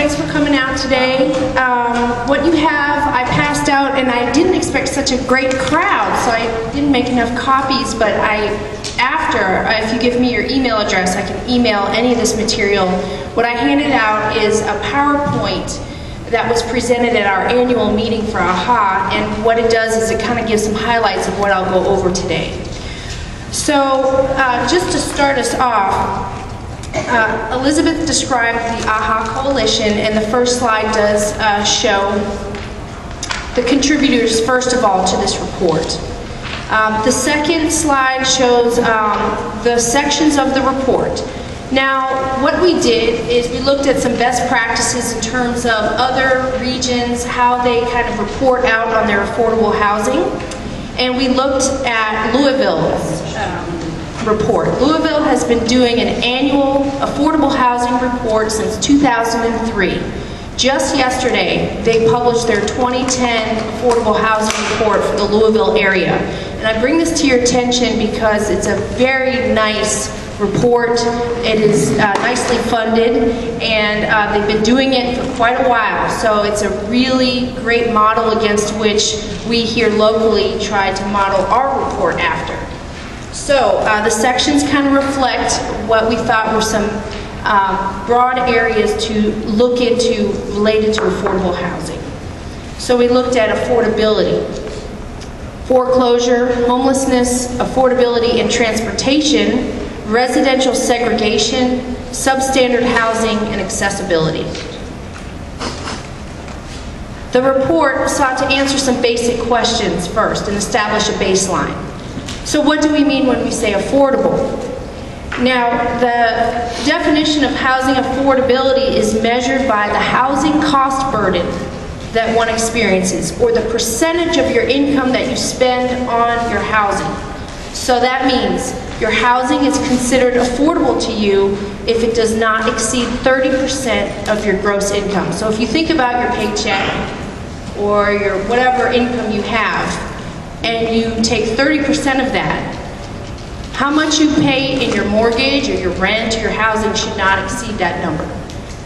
thanks for coming out today. What you have, I passed out, and I didn't expect such a great crowd, so I didn't make enough copies, but if you give me your email address, I can email any of this material. What I handed out is a PowerPoint that was presented at our annual meeting for AHA, and what it does is it kind of gives some highlights of what I'll go over today. So, just to start us off, Elizabeth described the AHA Coalition, and the first slide does show the contributors, first of all, to this report. The second slide shows the sections of the report. Now, what we did is we looked at some best practices in terms of other regions, how they kind of report out on their affordable housing, and we looked at Louisville's report. Louisville has been doing an annual affordable housing report since 2003. Just yesterday, they published their 2010 affordable housing report for the Louisville area. And I bring this to your attention because it's a very nice report. It is nicely funded, and they've been doing it for quite a while. So it's a really great model against which we here locally try to model our report after. So the sections kind of reflect what we thought were some broad areas to look into related to affordable housing. So we looked at affordability, foreclosure, homelessness, affordability and transportation, residential segregation, substandard housing, and accessibility. The report sought to answer some basic questions first and establish a baseline. So what do we mean when we say affordable? Now, the definition of housing affordability is measured by the housing cost burden that one experiences, or the percentage of your income that you spend on your housing. So that means your housing is considered affordable to you if it does not exceed 30% of your gross income. So if you think about your paycheck or your whatever income you have, and you take 30% of that, how much you pay in your mortgage or your rent or your housing should not exceed that number.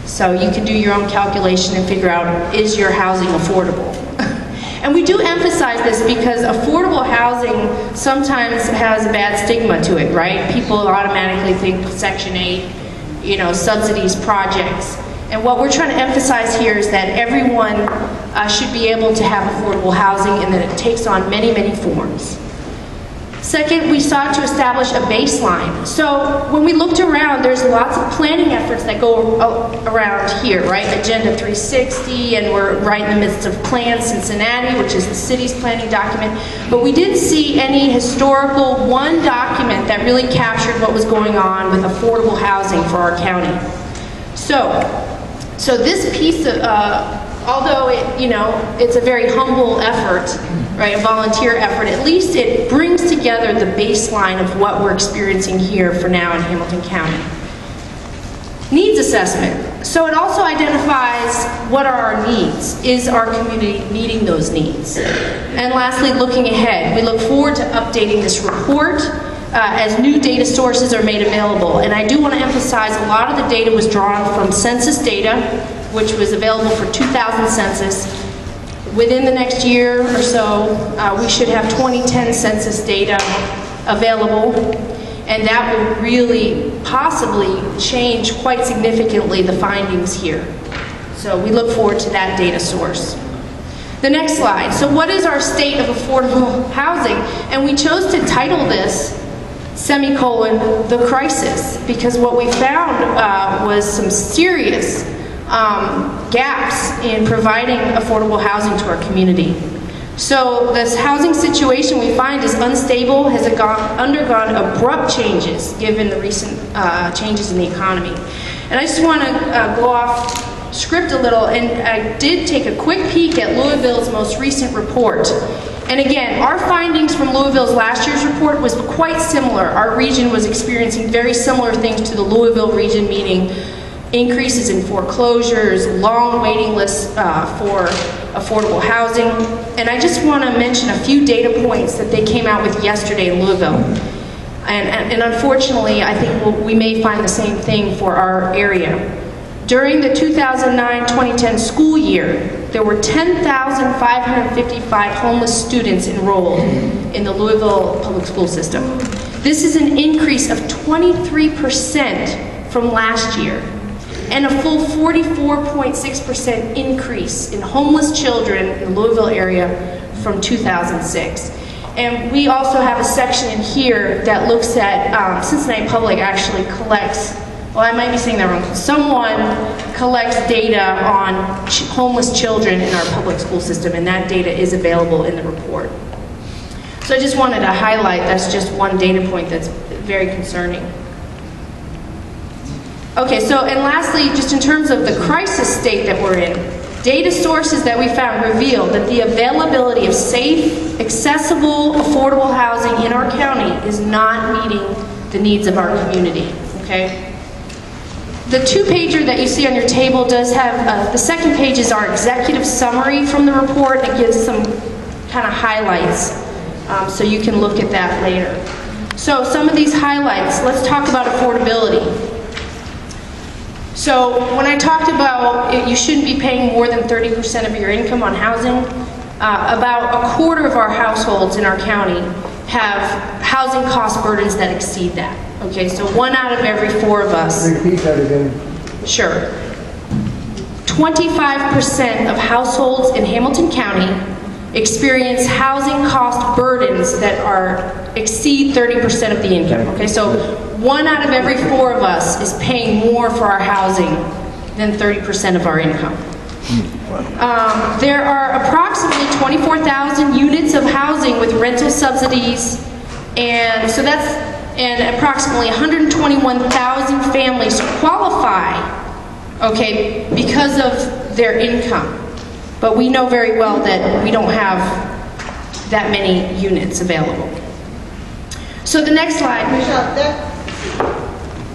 So you can do your own calculation and figure out, is your housing affordable? And we do emphasize this because affordable housing sometimes has a bad stigma to it, right? People automatically think Section 8, subsidies, projects. And what we're trying to emphasize here is that everyone should be able to have affordable housing, and that it takes on many, many forms. Second, we sought to establish a baseline. So when we looked around, there's lots of planning efforts that go around here, right? Agenda 360, and we're right in the midst of Plan Cincinnati, which is the city's planning document. But we didn't see any historical one document that really captured what was going on with affordable housing for our county. So this piece of, although it's a very humble effort, right, a volunteer effort, at least it brings together the baseline of what we're experiencing here for now in Hamilton County. Needs assessment. So it also identifies what are our needs. Is our community meeting those needs? And lastly, looking ahead. We look forward to updating this report as new data sources are made available. And I do want to emphasize a lot of the data was drawn from census data, which was available for 2000 census. Within the next year or so, we should have 2010 census data available, and that will really possibly change quite significantly the findings here. So we look forward to that data source. The next slide. So what is our state of affordable housing? And we chose to title this, the crisis, because what we found was some serious gaps in providing affordable housing to our community. So this housing situation we find is unstable, has undergone abrupt changes given the recent changes in the economy. And I just want to go off script a little, and I did take a quick peek at Louisville's most recent report. And again, our findings from Louisville's last year's report was quite similar. Our region was experiencing very similar things to the Louisville region, meaning increases in foreclosures, long waiting lists for affordable housing. And I just want to mention a few data points that they came out with yesterday in Louisville. And unfortunately, I think we may find the same thing for our area. During the 2009-2010 school year, there were 10,555 homeless students enrolled in the Louisville public school system. This is an increase of 23% from last year, and a full 44.6% increase in homeless children in the Louisville area from 2006. And we also have a section in here that looks at, Cincinnati Public actually collects, well, I might be saying that wrong. Someone collects data on homeless children in our public school system, and that data is available in the report. So I just wanted to highlight that's just one data point that's very concerning. Okay, so, and lastly, just in terms of the crisis state that we're in, data sources that we found reveal that the availability of safe, accessible, affordable housing in our county is not meeting the needs of our community, okay? The two-pager that you see on your table does have, the second page is our executive summary from the report. It gives some kind of highlights, so you can look at that later. So some of these highlights, let's talk about affordability. So when I talked about you shouldn't be paying more than 30% of your income on housing, about a quarter of our households in our county have housing cost burdens that exceed that. Okay, so 1 out of every 4 of us. Repeat that again. Sure. 25% of households in Hamilton County experience housing cost burdens that exceed 30% of the income. Okay, so 1 out of every 4 of us is paying more for our housing than 30% of our income. There are approximately 24,000 units of housing with rental subsidies, and so and approximately 121,000 families qualify, okay, because of their income. But we know very well that we don't have that many units available. So the next slide. Michelle,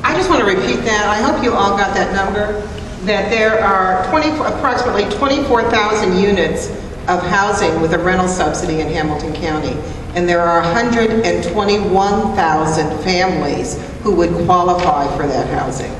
I just want to repeat that. I hope you all got that number, that there are approximately 24,000 units of housing with a rental subsidy in Hamilton County. And there are 121,000 families who would qualify for that housing.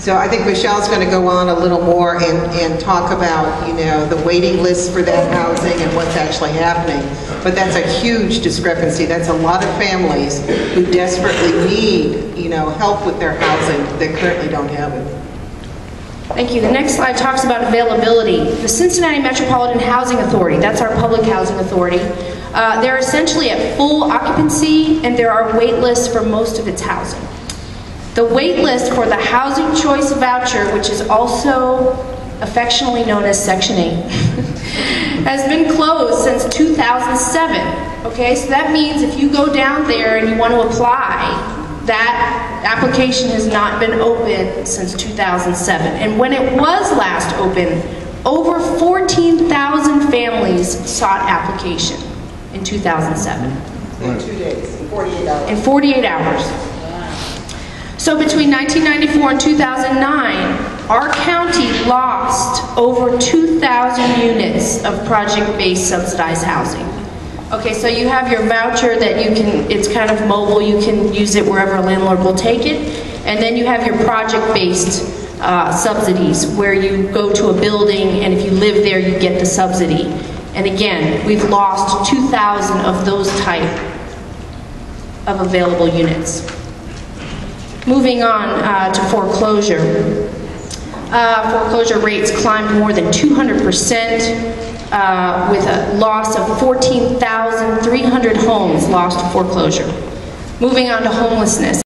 So I think Michelle's going to go on a little more and talk about, you know, the waiting list for that housing and what's actually happening. But that's a huge discrepancy. That's a lot of families who desperately need, you know, help with their housing that currently don't have it. Thank you. The next slide talks about availability. The Cincinnati Metropolitan Housing Authority, that's our public housing authority, they're essentially at full occupancy, and there are wait lists for most of its housing. The wait list for the Housing Choice Voucher, which is also affectionately known as Section 8, has been closed since 2007. Okay, so that means if you go down there and you want to apply, that application has not been open since 2007. And when it was last open, over 14,000 families sought application in 2007. In 2 days, in 48 hours. In 48 hours. So between 1994 and 2009, our county lost over 2,000 units of project-based subsidized housing. Okay, so you have your voucher that you can, it's kind of mobile, you can use it wherever a landlord will take it. And then you have your project-based subsidies where you go to a building and if you live there, you get the subsidy. And again, we've lost 2,000 of those type of available units. Moving on to foreclosure. Foreclosure rates climbed more than 200%. With a loss of 14,300 homes lost to foreclosure. Moving on to homelessness.